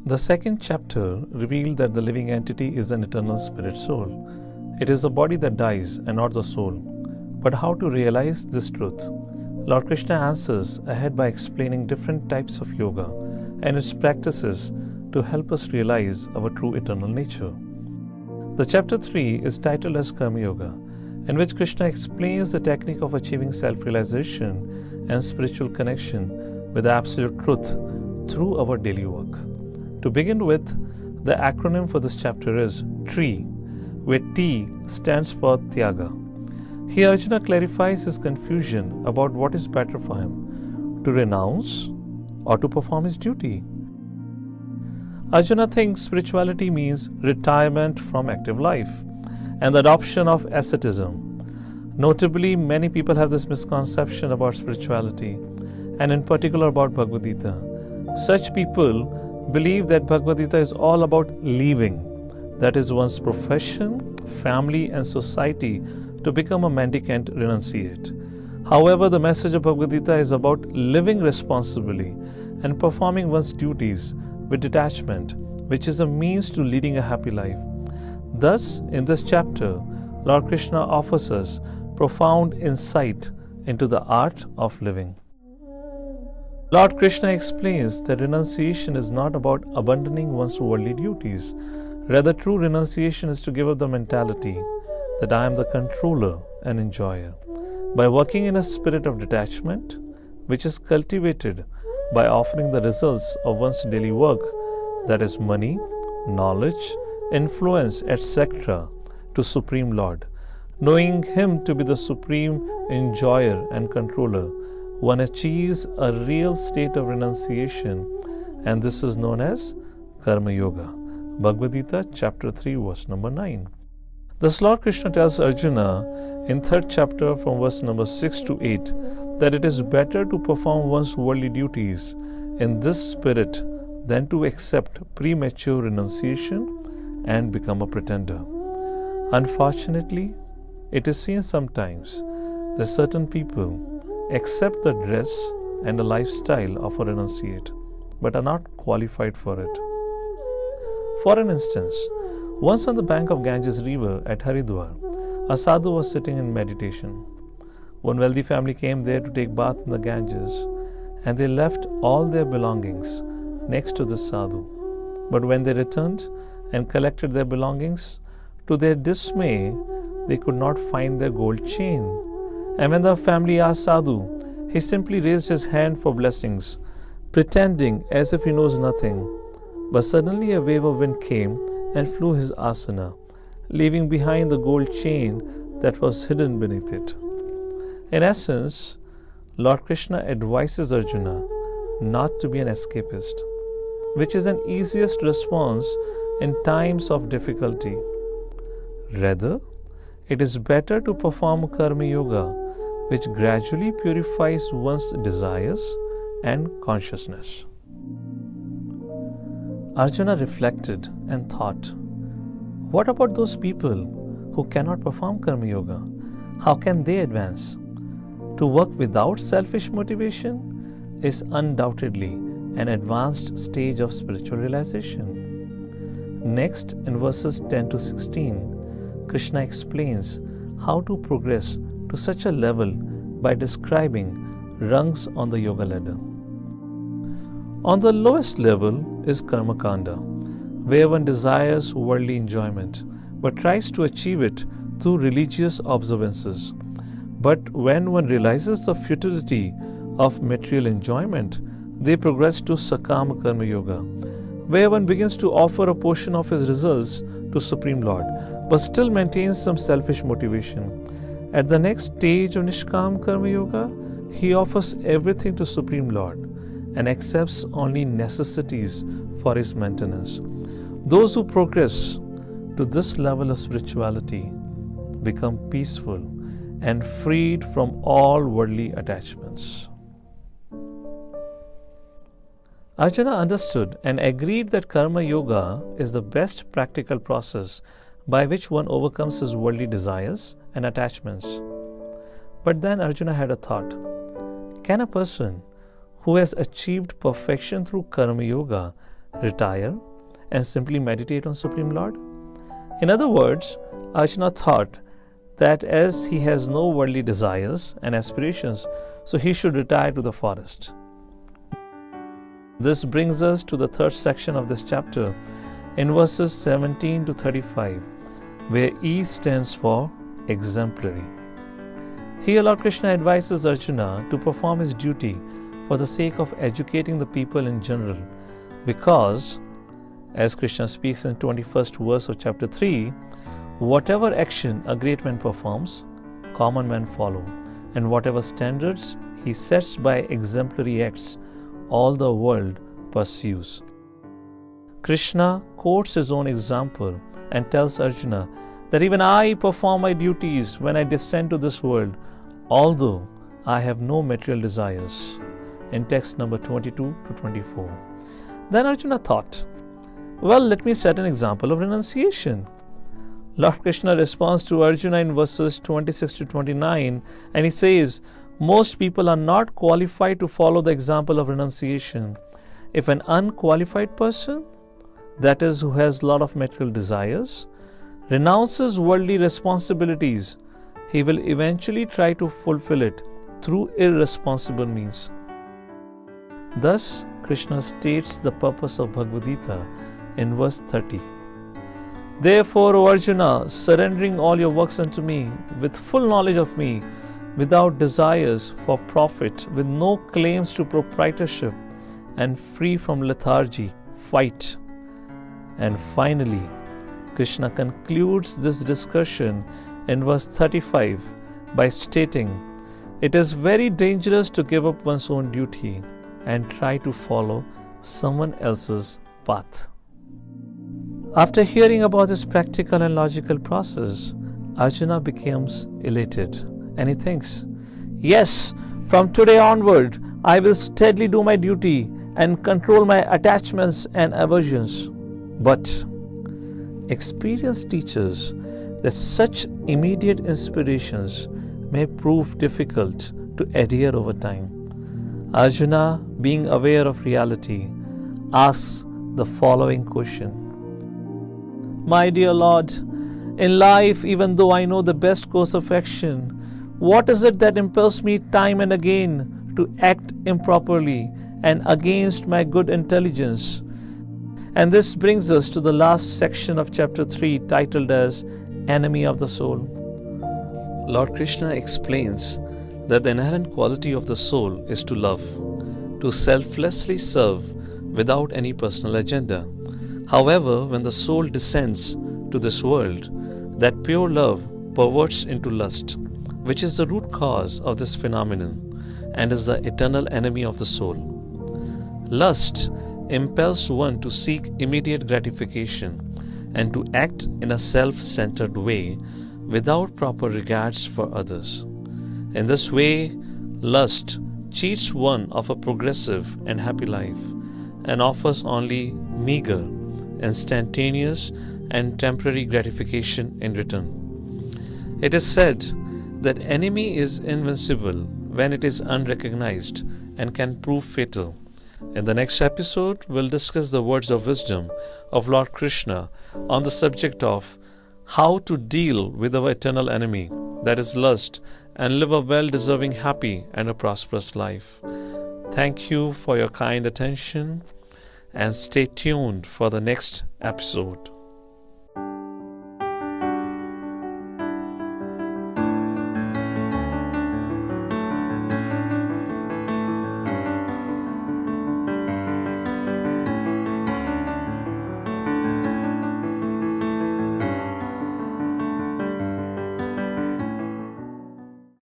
The second chapter revealed that the living entity is an eternal spirit soul. It is the body that dies and not the soul. But how to realize this truth? Lord Krishna answers ahead by explaining different types of yoga and its practices to help us realize our true eternal nature. The chapter 3 is titled as Karma Yoga, in which Krishna explains the technique of achieving self-realization and spiritual connection with absolute truth through our daily work. To begin with, the acronym for this chapter is TREE, where T stands for Tyaga. Here Arjuna clarifies his confusion about what is better for him, to renounce or to perform his duty. Arjuna thinks spirituality means retirement from active life and the adoption of asceticism. Notably, many people have this misconception about spirituality, and in particular about Bhagavad Gita. Such people believe that Bhagavad Gita is all about leaving, that is, one's profession, family, and society to become a mendicant renunciate. However, the message of Bhagavad Gita is about living responsibly and performing one's duties with detachment, which is a means to leading a happy life. Thus, in this chapter, Lord Krishna offers us profound insight into the art of living. Lord Krishna explains that renunciation is not about abandoning one's worldly duties. Rather, true renunciation is to give up the mentality that I am the controller and enjoyer. By working in a spirit of detachment, which is cultivated by offering the results of one's daily work, that is money, knowledge, influence, etc., to Supreme Lord, knowing Him to be the supreme enjoyer and controller, one achieves a real state of renunciation, and this is known as Karma Yoga. Bhagavad Gita, chapter 3, verse number 9. Thus Lord Krishna tells Arjuna in 3rd chapter from verse number 6 to 8 that it is better to perform one's worldly duties in this spirit than to accept premature renunciation and become a pretender. Unfortunately, it is seen sometimes that certain people accept the dress and the lifestyle of a renunciate, but are not qualified for it. For an instance, once on the bank of Ganges river at Haridwar, a sadhu was sitting in meditation. One wealthy family came there to take bath in the Ganges, and they left all their belongings next to the sadhu. But when they returned and collected their belongings, to their dismay, they could not find their gold chain. And when the family asked Sadhu, he simply raised his hand for blessings, pretending as if he knows nothing. But suddenly a wave of wind came and flew his asana, leaving behind the gold chain that was hidden beneath it. In essence, Lord Krishna advises Arjuna not to be an escapist, which is an easiest response in times of difficulty. Rather, it is better to perform Karma Yoga, which gradually purifies one's desires and consciousness. Arjuna reflected and thought, what about those people who cannot perform Karma Yoga? How can they advance? To work without selfish motivation is undoubtedly an advanced stage of spiritual realization. Next, in verses 10 to 16, Krishna explains how to progress to such a level by describing rungs on the yoga ladder. On the lowest level is Karma Kanda, where one desires worldly enjoyment but tries to achieve it through religious observances. But when one realizes the futility of material enjoyment, they progress to Sakama Karma Yoga, where one begins to offer a portion of his results to Supreme Lord, but still maintains some selfish motivation. At the next stage of Nishkam Karma Yoga, he offers everything to Supreme Lord and accepts only necessities for his maintenance. Those who progress to this level of spirituality become peaceful and freed from all worldly attachments. Arjuna understood and agreed that Karma Yoga is the best practical process by which one overcomes his worldly desires and attachments. But then Arjuna had a thought. Can a person who has achieved perfection through Karma Yoga retire, and simply meditate on Supreme Lord? In other words, Arjuna thought that as he has no worldly desires and aspirations, so he should retire to the forest. This brings us to the third section of this chapter in verses 17 to 35, where E stands for exemplary. Here Lord Krishna advises Arjuna to perform his duty for the sake of educating the people in general, because, as Krishna speaks in 21st verse of chapter 3, whatever action a great man performs, common men follow, and whatever standards he sets by exemplary acts, all the world pursues. Krishna quotes his own example and tells Arjuna that even I perform my duties when I descend to this world, although I have no material desires. In text number 22 to 24. Then Arjuna thought, well, let me set an example of renunciation. Lord Krishna responds to Arjuna in verses 26 to 29, and he says, most people are not qualified to follow the example of renunciation. If an unqualified person, that is, who has a lot of material desires, renounces worldly responsibilities, he will eventually try to fulfill it through irresponsible means. Thus, Krishna states the purpose of Bhagavad Gita in verse 30. Therefore, O Arjuna, surrendering all your works unto me, with full knowledge of me, without desires for profit, with no claims to proprietorship, and free from lethargy, fight. And finally, Krishna concludes this discussion in verse 35 by stating, it is very dangerous to give up one's own duty and try to follow someone else's path. After hearing about this practical and logical process, Arjuna becomes elated and he thinks, yes, from today onward, I will steadily do my duty and control my attachments and aversions. But experience teaches that such immediate inspirations may prove difficult to adhere over time. Arjuna, being aware of reality, asks the following question. My dear Lord, in life, even though I know the best course of action, what is it that impels me time and again to act improperly and against my good intelligence? And this brings us to the last section of chapter 3, titled as Enemy of the Soul. Lord Krishna explains that the inherent quality of the soul is to love, to selflessly serve without any personal agenda. However, when the soul descends to this world, that pure love perverts into lust, which is the root cause of this phenomenon and is the eternal enemy of the soul. Lust impels one to seek immediate gratification and to act in a self-centered way without proper regards for others. In this way, lust cheats one of a progressive and happy life and offers only meager, instantaneous and temporary gratification in return. It is said that enemy is invincible when it is unrecognized and can prove fatal. In the next episode, we'll discuss the words of wisdom of Lord Krishna on the subject of how to deal with our eternal enemy, that is lust, and live a well-deserving, happy and a prosperous life. Thank you for your kind attention and stay tuned for the next episode.